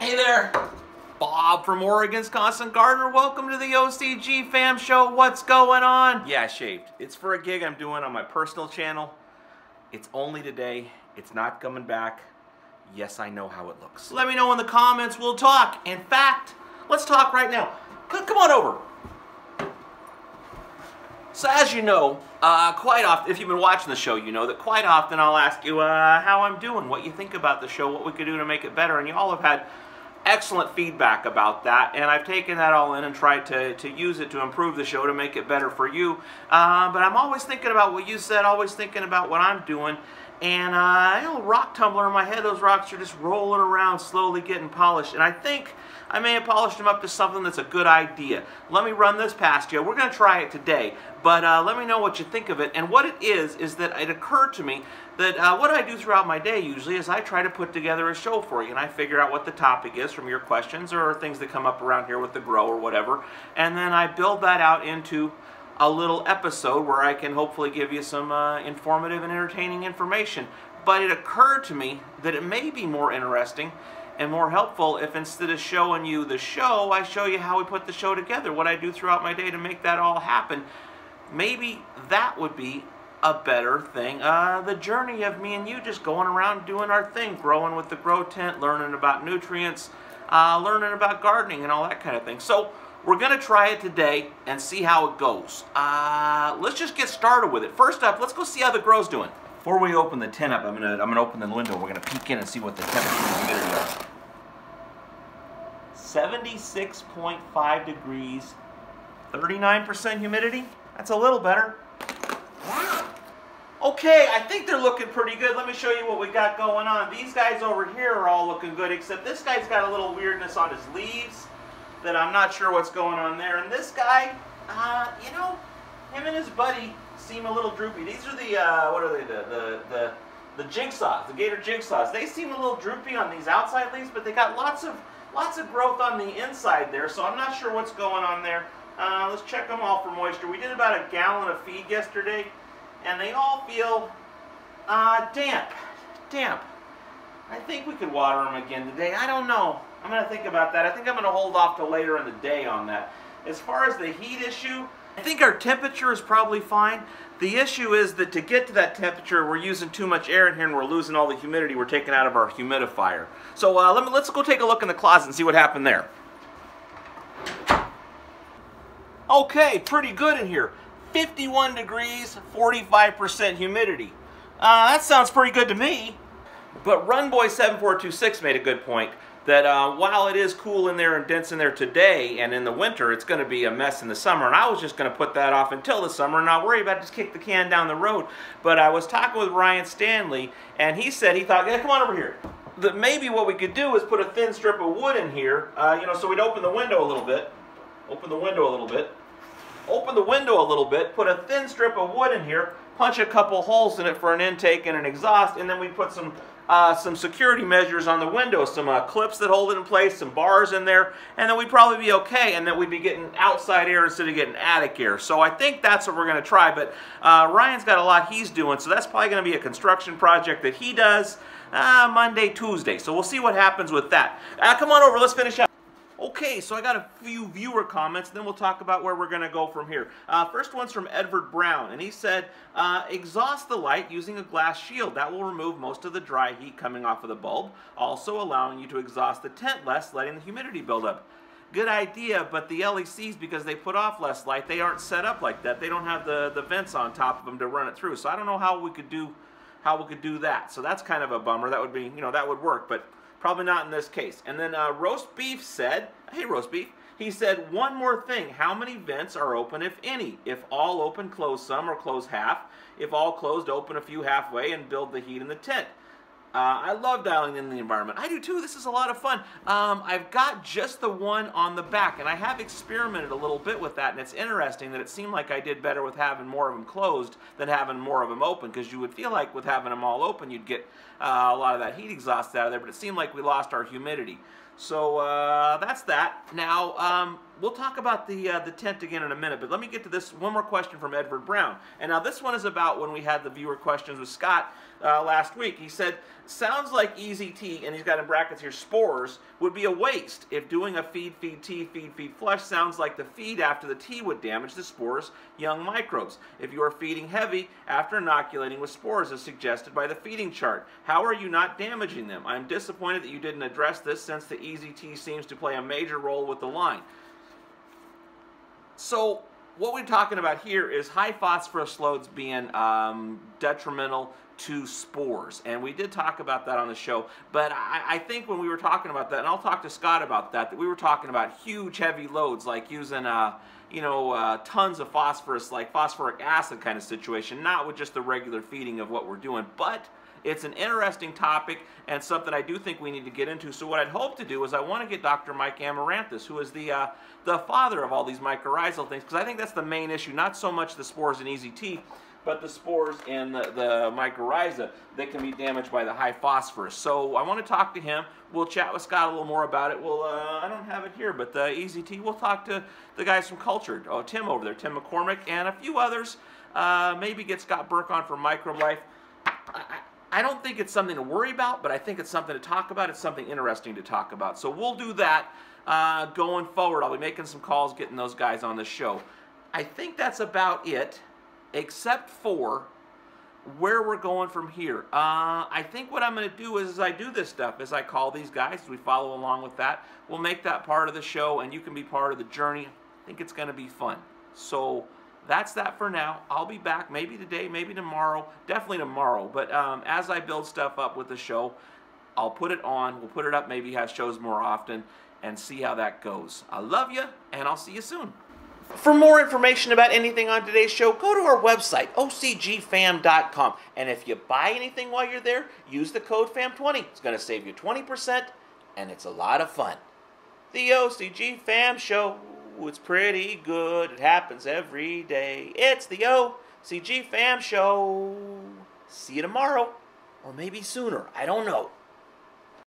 Hey there, Bob from Oregon's Constant Gardener. Welcome to the OCGFAM show. What's going on? Yeah, I shaved. It's for a gig I'm doing on my personal channel. It's only today. It's not coming back. Yes, I know how it looks. Let me know in the comments. We'll talk. In fact, let's talk right now. Come on over. So as you know, quite often, if you've been watching the show, you know that quite often I'll ask you how I'm doing, what you think about the show, what we could do to make it better, and you all have had excellent feedback about that, and I've taken that all in and tried to use it to improve the show, to make it better for you. But I'm always thinking about what you said, always thinking about what I'm doing, and a little rock tumbler in my head, those rocks are just rolling around, slowly getting polished, and I think I may have polished them up to something that's a good idea. Let me run this past you. We're going to try it today, but let me know what you think of it. And what it is that it occurred to me that what I do throughout my day usually is I try to put together a show for you, and I figure out what the topic is from your questions or things that come up around here with the grow or whatever, and then I build that out into a little episode where I can hopefully give you some informative and entertaining information. But it occurred to me that it may be more interesting and more helpful if instead of showing you the show, I show you how we put the show together, what I do throughout my day to make that all happen. Maybe that would be a better thing. The journey of me and you just going around doing our thing, growing with the grow tent, learning about nutrients, learning about gardening and all that kind of thing. So we're going to try it today and see how it goes. Let's just get started with it. First up, let's go see how the grow's doing. Before we open the tent up, I'm gonna open the window. We're gonna peek in and see what the temperature and humidity are. 76.5 degrees, 39% humidity. That's a little better. Okay, I think they're looking pretty good. Let me show you what we got going on. These guys over here are all looking good, except this guy's got a little weirdness on his leaves that I'm not sure what's going on there. And this guy, you know, him and his buddy seem a little droopy. These are the what are they? The jigsaws, the gator jigsaws. They seem a little droopy on these outside leaves, but they got lots of growth on the inside there. So I'm not sure what's going on there. Let's check them all for moisture. We did about a gallon of feed yesterday, and they all feel damp. I think we could water them again today. I don't know. I'm going to think about that. I think I'm going to hold off till later in the day on that. As far as the heat issue, I think our temperature is probably fine. The issue is that to get to that temperature, we're using too much air in here and we're losing all the humidity we're taking out of our humidifier. So let's go take a look in the closet and see what happened there. Okay, pretty good in here. 51 degrees, 45% humidity. That sounds pretty good to me. But Runboy7426 made a good point that while it is cool in there and dense in there today and in the winter, it's going to be a mess in the summer. And I was just going to put that off until the summer and not worry about it, just kick the can down the road. But I was talking with Ryan Stanley, and he said he thought, yeah, come on over here, that maybe what we could do is put a thin strip of wood in here, you know, so we'd open the window a little bit, open the window a little bit, put a thin strip of wood in here, punch a couple holes in it for an intake and an exhaust, and then we put some security measures on the window, some clips that hold it in place, some bars in there, and then we'd probably be okay, and then we'd be getting outside air instead of getting attic air. So I think that's what we're going to try, but Ryan's got a lot he's doing, so that's probably going to be a construction project that he does Monday, Tuesday. So we'll see what happens with that. Come on over, let's finish up. Okay, so I got a few viewer comments, then we'll talk about where we're going to go from here. First one's from Edward Brown, and he said, exhaust the light using a glass shield. That will remove most of the dry heat coming off of the bulb, also allowing you to exhaust the tent less, letting the humidity build up. Good idea, but the LECs, because they put off less light, they aren't set up like that. They don't have the vents on top of them to run it through, so I don't know how we could do that. So that's kind of a bummer. That would be, you know, that would work, but probably not in this case. And then Roast Beef said, hey Roast Beef, he said, one more thing, how many vents are open if any? If all open, close some or close half. If all closed, open a few halfway and build the heat in the tent. I love dialing in the environment. I do too. This is a lot of fun. I've got just the one on the back, and I have experimented a little bit with that, and it's interesting that it seemed like I did better with having more of them closed than having more of them open, because you would feel like with having them all open, you'd get a lot of that heat exhaust out of there, but it seemed like we lost our humidity. So that's that. Now, we'll talk about the tent again in a minute, but let me get to this one more question from Edward Brown. And now this one is about when we had the viewer questions with Scott. last week. He said, sounds like EZT, and he's got in brackets here, spores, would be a waste if doing a feed T, feed flush sounds like the feed after the T would damage the spores' young microbes. If you are feeding heavy after inoculating with spores as suggested by the feeding chart, how are you not damaging them? I'm disappointed that you didn't address this since the EZT seems to play a major role with the line. So what we're talking about here is high phosphorus loads being detrimental to spores, and we did talk about that on the show, but I think when we were talking about that, and I'll talk to Scott about that, we were talking about huge heavy loads like using tons of phosphorus, like phosphoric acid kind of situation, not with just the regular feeding of what we're doing. But it's an interesting topic and something I do think we need to get into. So what I'd hope to do is I want to get Dr. Mike Amaranthus, who is the father of all these mycorrhizal things, because I think that's the main issue, not so much the spores in EZT, but the spores in the mycorrhiza that can be damaged by the high phosphorus. So I want to talk to him. We'll chat with Scott a little more about it. I don't have it here, but the EZT, we'll talk to the guys from Cultured. Oh, Tim over there, Tim McCormick, and a few others. Maybe get Scott Burke on for Microbe Life. I don't think it's something to worry about, but I think it's something to talk about. It's something interesting to talk about. So we'll do that going forward. I'll be making some calls, getting those guys on the show. I think that's about it, except for where we're going from here. I think what I'm going to do is, as I do this stuff, as I call these guys, we follow along with that, we'll make that part of the show, and you can be part of the journey. I think it's going to be fun. So that's that for now. I'll be back maybe today, maybe tomorrow, definitely tomorrow. But as I build stuff up with the show, I'll put it on. We'll put it up, maybe have shows more often, and see how that goes. I love you, and I'll see you soon. For more information about anything on today's show, go to our website, OCGFAM.com. And if you buy anything while you're there, use the code FAM20. It's going to save you 20%, and it's a lot of fun. The OCGFAM Show, it's pretty good. It happens every day. It's the OCGFAM Show. See you tomorrow, or maybe sooner. I don't know.